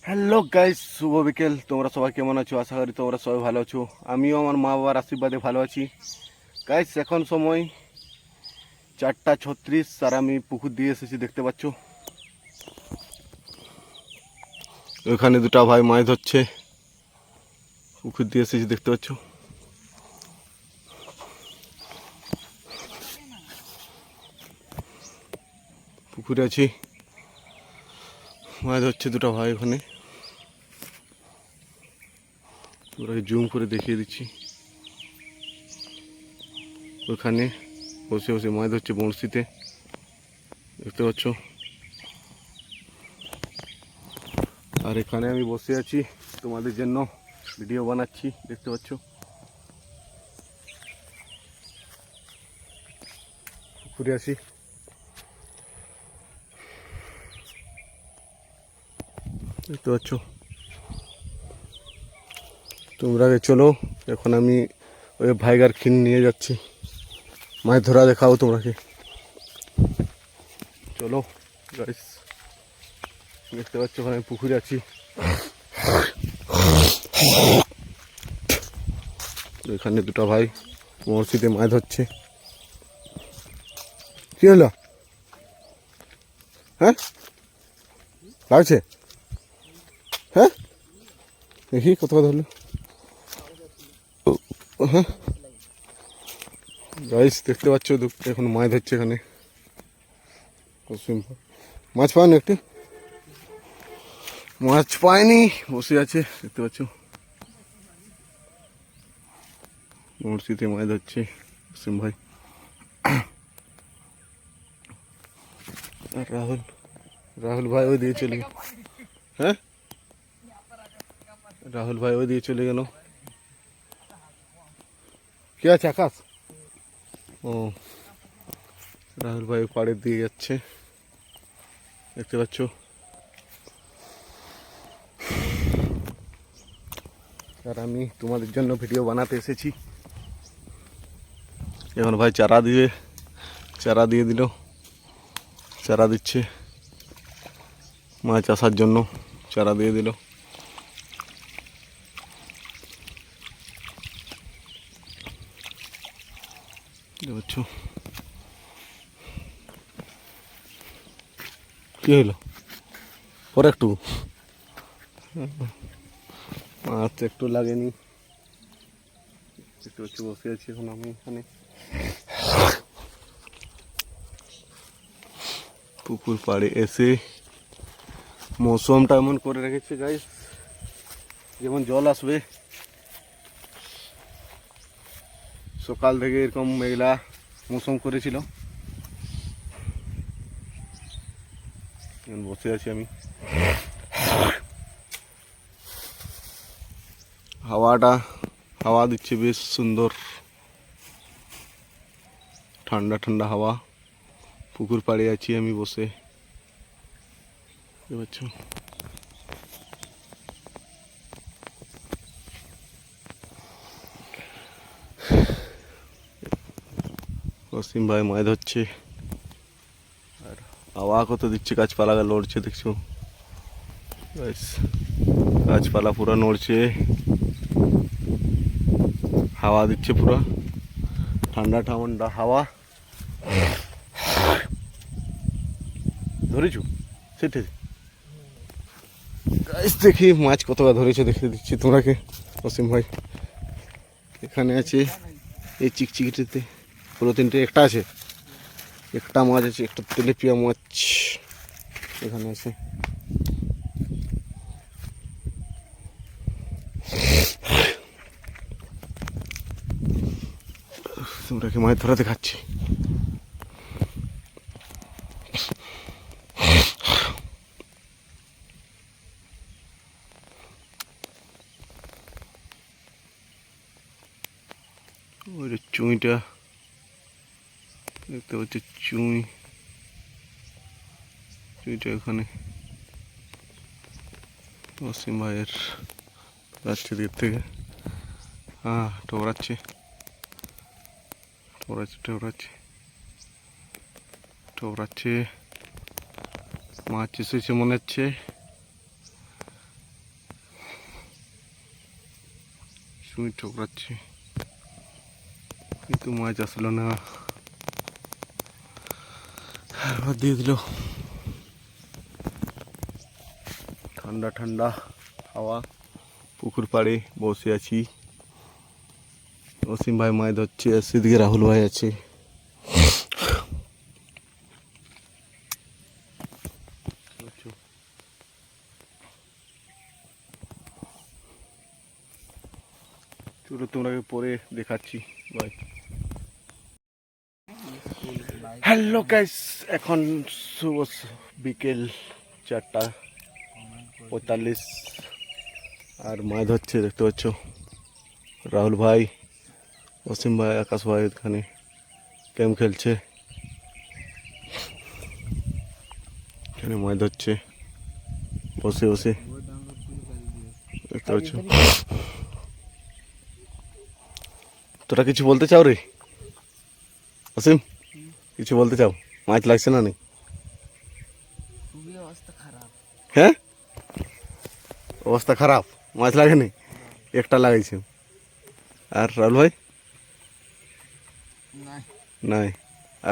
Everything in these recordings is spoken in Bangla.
হ্যালো গাইস, শুভ বিকেল। তোমরা সবাই কেমন আছো? আশা করি তোমরা সবাই ভালো আছো। আমিও আমার মা বাবার আশীর্বাদে ভালো আছি। গাইস, এখন সময় 4:36 আর আমি পুকুর দিয়ে এসেছি, দেখতে পাচ্ছ। ওখানে দুটা ভাই মাছ ধরছে, পুকুর দিয়ে এসেছি, দেখতে পাচ্ছ। পুকুরে আছি, মাছ ধরছে দুটা ভাই ওখানে। ওরাকে জুম করে দেখিয়ে দিচ্ছি। ওখানে বসে বসে মাছ ধরছে বড়শিতে, দেখতে পাচ্ছ। আর এখানে আমি বসে আছি, তোমাদের জন্য ভিডিও বানাচ্ছি, দেখতে পাচ্ছ। পুকুরে আছি, দেখতে পাচ্ছ। তোমরা চলো, এখন আমি ওই ভাইগার খিন নিয়ে যাচ্ছি, মাছ ধরা দেখাও তোমরাকে। চলো গাইস, দেখতে পাচ্ছ ওখানে আমি পুকুরে আছি। এখানে দুটো ভাই বড়শিতে মাছ ধরছে। কি হলো? হ্যাঁ, লাগছে? হ্যাঁ, দেখি কত কথা হলো। হ্যাঁ গাইস, দেখতে পাচ্ছ এখন মাছ ধরছে এখানে। মাছ পাওনি? একটু মাছ পায়নি, বসে আছে, দেখতে পাচ্ছ। বড়শিতে মাছ ধরছে অসীম ভাই। আর রাহুল ভাই ওই দিয়ে চলে গেল। হ্যাঁ, রাহুল ভাই ওই দিয়ে চলে গেল। কি আছে আকাশ? ও, রাহুল ভাই পাড়ের দিয়ে যাচ্ছে, দেখতে পাচ্ছ। আর আমি তোমাদের জন্য ভিডিও বানাতে এসেছি। এখন ভাই চারা দিয়ে দিল, চারা দিচ্ছে মাছ আসার জন্য, চারা দিয়ে দিল। বুঝছো কি হইলো? পরে একটু মাছ একটু লাগেনি, একটু একটু বসে আছি এখন আমি এখানে। পুকুর পাড়ে এসে মৌসুমটা এমন করে রেখেছে গাইস, যেমন জল আসবে। সকাল থেকে এরকম মেঘলা মৌসুম করেছিল। এখন বসে আছি আমি, হাওয়া দিচ্ছে বেশ সুন্দর, ঠান্ডা ঠান্ডা হাওয়া। পুকুর পাড়ে আছি আমি বসে, বুঝতে পারছো। অসীম ভাই মাছ ধরছে, আর হাওয়া কত দিচ্ছে, গাছপালা লড়ছে, দেখছো গাছপালা পুরো নড়ছে, হাওয়া দিচ্ছে পুরো ঠান্ডা ঠান্ডা হাওয়া। ধরেছো সেটা গাইস, দেখি মাছ কতটা ধরেছে দেখে দিচ্ছি তোমাকে। অসীম ভাই এখানে আছে, এই চিকচিকিটিতে পুরো তিনটে, একটা আছে, একটা মাছ আছে, একটা তেলেপিয়া মাছ এখানে আছে। তোমরাকে মাছ ধরা দেখাচ্ছি। ওই চুঁইটা দেখতে পাচ্ছি, চুঁইটা ওখানে অসীম ভাইয়ের যাচ্ছে দিক থেকে। হ্যাঁ, ঠোকরাচ্ছে ঠোকরাচ্ছে মাছ এসেছে মনে হচ্ছে। চুই ঠোকরাচ্ছি কিন্তু মাছ আসলো না, আবার দিয়ে দিল। ঠান্ডা ঠান্ডা হাওয়া, পুকুর পাড়ে বসে আছি। অসীম ভাই মাছ ধরছে, সেদিকে রাহুল ভাই আছে। চলো তোমাকে পরে দেখাচ্ছি, বাই। হ্যালো গাইস, এখন শুভ বিকেল 4:45 আর মাছ ধরছে দেখতে পাচ্ছ রাহুল ভাই, অসীম ভাই, আকাশ ভাই এখানে গেম খেলছে, এখানে মাছ ধরছে বসে বসে দেখতে পাচ্ছ। তোরা কিছু বলতে চাও রে অসীম? কিছু বলতে চাও? মাছ লাগছে না নি? হ্যাঁ, অবস্থা খারাপ, মাছ লাগেনি, একটা লাগাইছে। আর রাহুল ভাই নাই,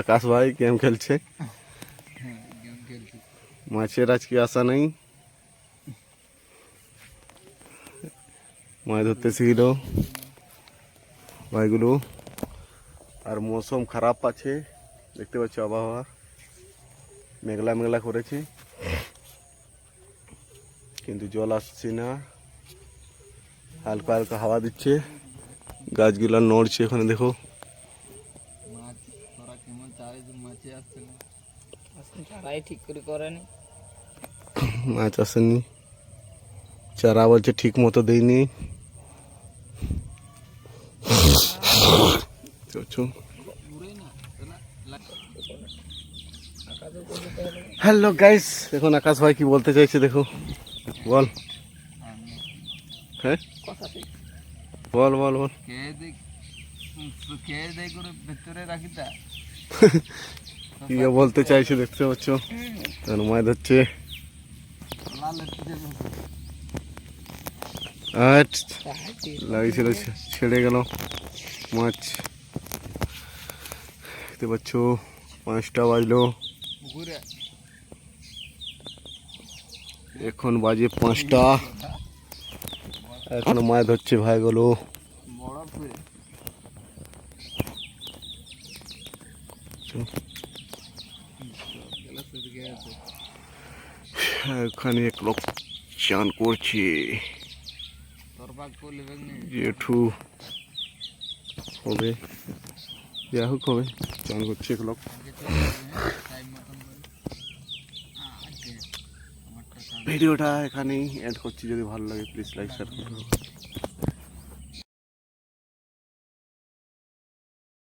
আকাশ ভাই গেম খেলছে, মাছের আজকে আশা নেই, মাছ ধরতে শিখিল ভাইগুলো। আর মৌসুম খারাপ আছে দেখতে পাচ্ছ, আবহাওয়া মেঘলা মেঘলা করেছে কিন্তু জল আসছে না, হালকা হালকা হাওয়া দিচ্ছে, গাছগুলা নড়ছে। এখানে দেখো মাছ আসেনি, চারা বলছে ঠিক মতো দেয়নি। হ্যালো গাইস, এখন আকাশ ভাই কি বলতে চাইছে দেখো, বল। হ্যাঁ বল বল বল। কি বলতে চাইছে দেখতে পাচ্ছ, মাছ ধরছে। লাগিয়েছিল, ছেড়ে গেল মাছ দেখতে পাচ্ছ। 5টা বাজলো, এখন বাজে 5টা, এখনো মাছ ধরছে ভাইগুলো। এখানে এক লোক চান করছে, জেঠু হবে, যা হোক হবে, চান করছে এক লোক। ভিডিওটা এখানেই এন্ড করছি, যদি ভালো লাগে প্লিজ লাইক শেয়ার করুন।